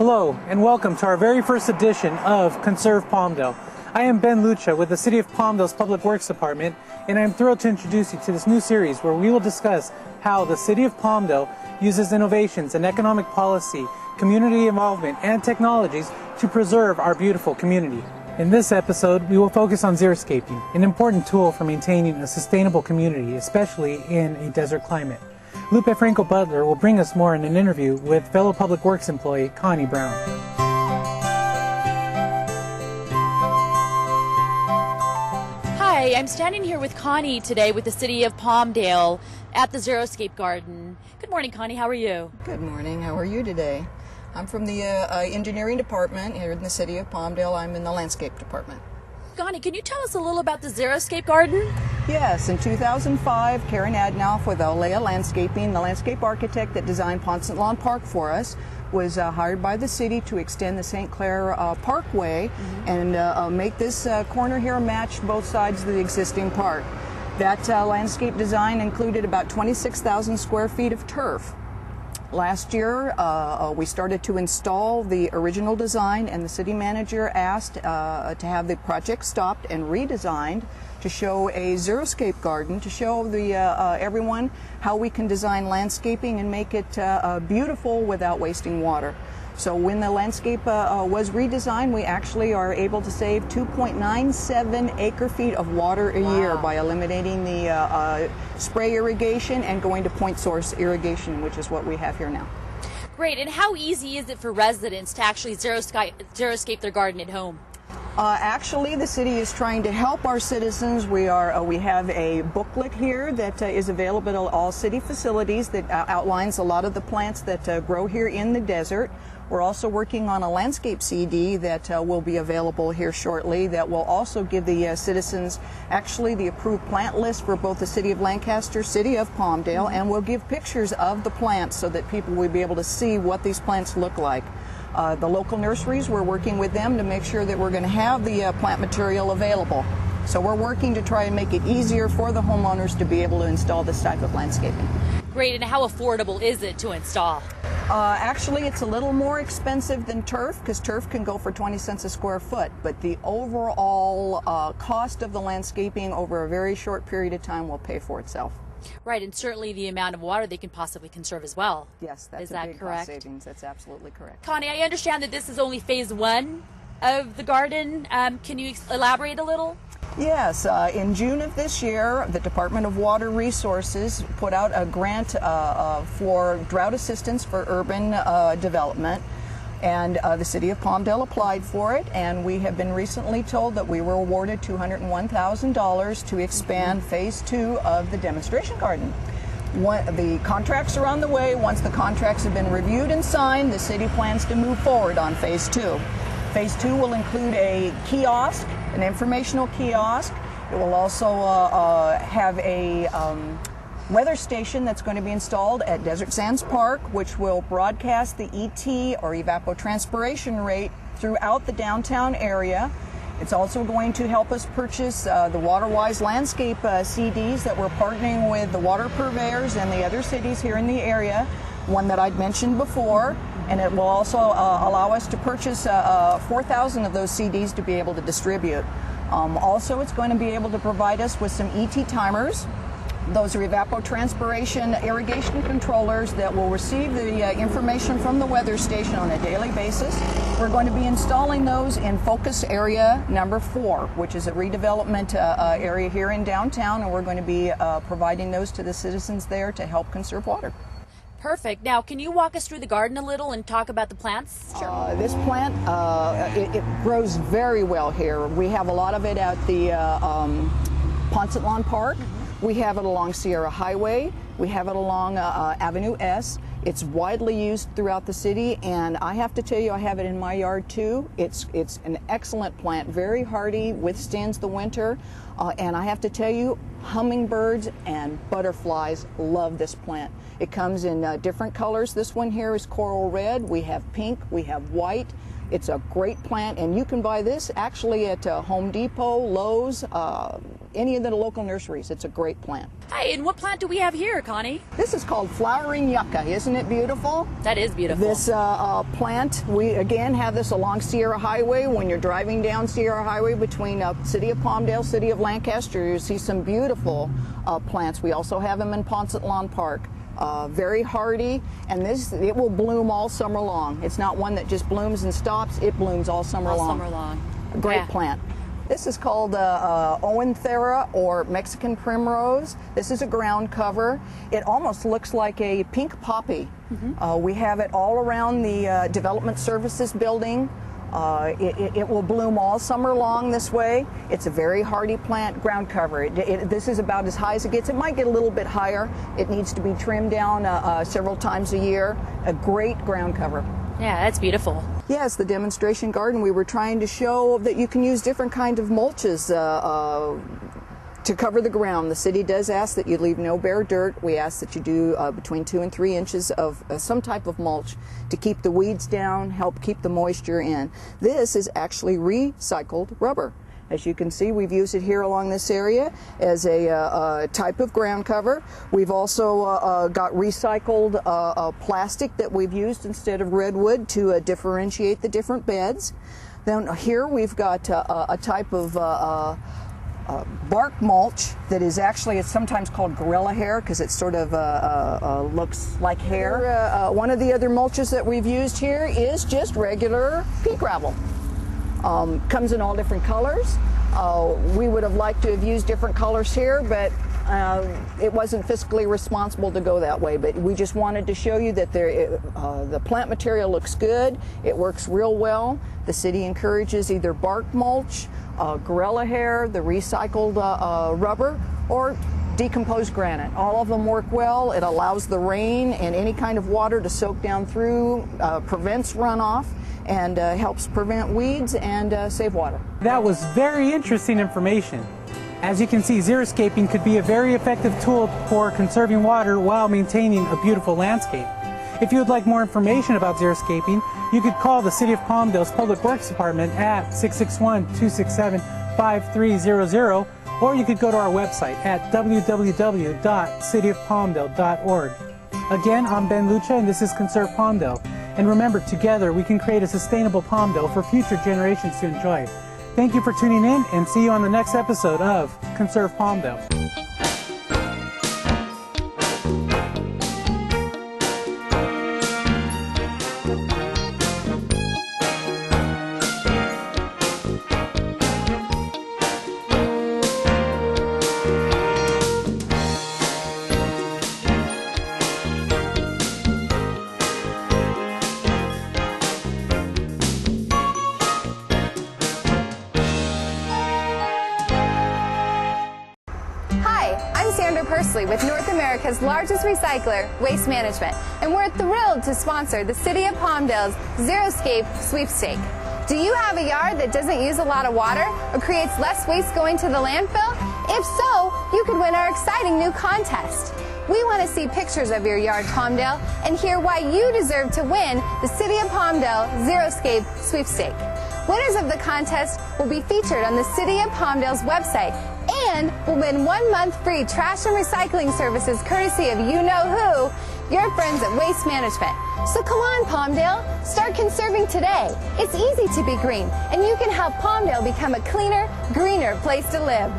Hello, and welcome to our very first edition of Conserve Palmdale. I am Ben Lucha with the City of Palmdale's Public Works Department, and I am thrilled to introduce you to this new series where we will discuss how the City of Palmdale uses innovations in economic policy, community involvement, and technologies to preserve our beautiful community. In this episode, we will focus on xeriscaping, an important tool for maintaining a sustainable community, especially in a desert climate. Lupe Franco Butler will bring us more in an interview with fellow Public Works employee Connie Brown. Hi, I'm standing here with Connie today with the City of Palmdale at the XERISCAPE Garden. Good morning, Connie. How are you? Good morning. How are you today? I'm from the engineering department here in the City of Palmdale. I'm in the landscape department. Connie, can you tell us a little about the XERISCAPE Garden? Yes, in 2005, Karen Adnoff with Alea Landscaping, the landscape architect that designed Ponset Lawn Park for us, was hired by the city to extend the St. Clair Parkway and make this corner here match both sides of the existing park. That landscape design included about 26,000 square feet of turf. Last year, we started to install the original design, and the city manager asked to have the project stopped and redesigned to show a xeriscape garden, to show everyone how we can design landscaping and make it beautiful without wasting water. So when the landscape was redesigned, we actually are able to save 2.97 acre-feet of water a year by eliminating the spray irrigation and going to point source irrigation, which is what we have here now. Great. And how easy is it for residents to actually xeriscape their garden at home? Actually, the city is trying to help our citizens. We have a booklet here that is available at all city facilities that outlines a lot of the plants that grow here in the desert. We're also working on a landscape CD that will be available here shortly that will also give the citizens actually the approved plant list for both the City of Lancaster, City of Palmdale, and we'll give pictures of the plants so that people will be able to see what these plants look like. The local nurseries, we're working with them to make sure that we're going to have the plant material available. So we're working to try and make it easier for the homeowners to be able to install this type of landscaping. Great. And how affordable is it to install? Actually, it's a little more expensive than turf because turf can go for 20 cents a square foot, but the overall cost of the landscaping over a very short period of time will pay for itself. Right, and certainly the amount of water they can possibly conserve as well. Yes, that's is a that big correct? Cost savings. That's absolutely correct. Connie, I understand that this is only phase one of the garden. Can you elaborate a little? Yes, in June of this year, the Department of Water Resources put out a grant for drought assistance for urban development, and the City of Palmdale applied for it, and we have been recently told that we were awarded $201,000 to expand phase 2 of the demonstration garden. The contracts are on the way. Once the contracts have been reviewed and signed, the city plans to move forward on phase 2. Phase 2 will include a kiosk, an informational kiosk. It will also have a weather station that's going to be installed at Desert Sands Park, which will broadcast the ET or evapotranspiration rate throughout the downtown area. It's also going to help us purchase the WaterWise landscape CDs that we're partnering with the water purveyors and the other cities here in the area, one that I'd mentioned before. And it will also allow us to purchase 4,000 of those CDs to be able to distribute. Also, it's going to be able to provide us with some ET timers. Those are evapotranspiration irrigation controllers that will receive the information from the weather station on a daily basis. We're going to be installing those in focus area number 4, which is a redevelopment area here in downtown, and we're going to be providing those to the citizens there to help conserve water. Perfect. Now, can you walk us through the garden a little and talk about the plants? Sure. This plant, it grows very well here. We have a lot of it at the Ponset Lawn Park. We have it along Sierra Highway. We have it along Avenue S. It's widely used throughout the city, and I have to tell you, I have it in my yard too. It's an excellent plant, very hardy, withstands the winter, and I have to tell you, hummingbirds and butterflies love this plant. It comes in different colors. This one here is coral red. We have pink, we have white. It's a great plant, and you can buy this actually at Home Depot, Lowe's, any of the local nurseries. It's a great plant. Hi, and what plant do we have here, Connie? This is called flowering yucca. Isn't it beautiful? That is beautiful. This plant, we again have this along Sierra Highway. When you're driving down Sierra Highway between City of Palmdale, City of Lancaster, you see some beautiful plants. We also have them in Ponset Lawn Park. Very hardy, and it will bloom all summer long. It's not one that just blooms and stops. It blooms all summer long. All summer long. A great plant. This is called Oenthera, or Mexican primrose. This is a ground cover. It almost looks like a pink poppy. We have it all around the Development Services building. It will bloom all summer long this way. It's a very hardy plant, ground cover. This is about as high as it gets. It might get a little bit higher. It needs to be trimmed down several times a year. A great ground cover. Yeah, that's beautiful. Yes, the demonstration garden, we were trying to show that you can use different kinds of mulches to cover the ground. The city does ask that you leave no bare dirt. We ask that you do between 2 and 3 inches of some type of mulch to keep the weeds down, help keep the moisture in. This is actually recycled rubber. As you can see, we've used it here along this area as a type of ground cover. We've also got recycled plastic that we've used instead of redwood to differentiate the different beds. Then here we've got a type of bark mulch that is actually, it's sometimes called gorilla hair because it sort of looks like hair. One of the other mulches that we've used here is just regular pea gravel. Comes in all different colors. We would have liked to have used different colors here, but it wasn't fiscally responsible to go that way. But we just wanted to show you that the plant material looks good. It works real well. The city encourages either bark mulch, gorilla hair, the recycled rubber, or decomposed granite. All of them work well. It allows the rain and any kind of water to soak down through, prevents runoff, and helps prevent weeds and save water. That was very interesting information. As you can see, xeriscaping could be a very effective tool for conserving water while maintaining a beautiful landscape. If you would like more information about xeriscaping, you could call the City of Palmdale's Public Works Department at 661-267-5300, or you could go to our website at www.cityofpalmdale.org. Again, I'm Ben Lucha, and this is Conserve Palmdale. And remember, together we can create a sustainable Palmdale for future generations to enjoy. Thank you for tuning in, and see you on the next episode of Conserve Palmdale. With North America's largest recycler, Waste Management, and we're thrilled to sponsor the City of Palmdale's XERISCAPE sweepstake. Do you have a yard that doesn't use a lot of water or creates less waste going to the landfill? If so, you could win our exciting new contest. We want to see pictures of your yard, Palmdale, and hear why you deserve to win the City of Palmdale XERISCAPE sweepstake. Winners of the contest will be featured on the City of Palmdale's website and will win 1 month free trash and recycling services courtesy of you-know-who, your friends at Waste Management. So come on, Palmdale, start conserving today. It's easy to be green, and you can help Palmdale become a cleaner, greener place to live.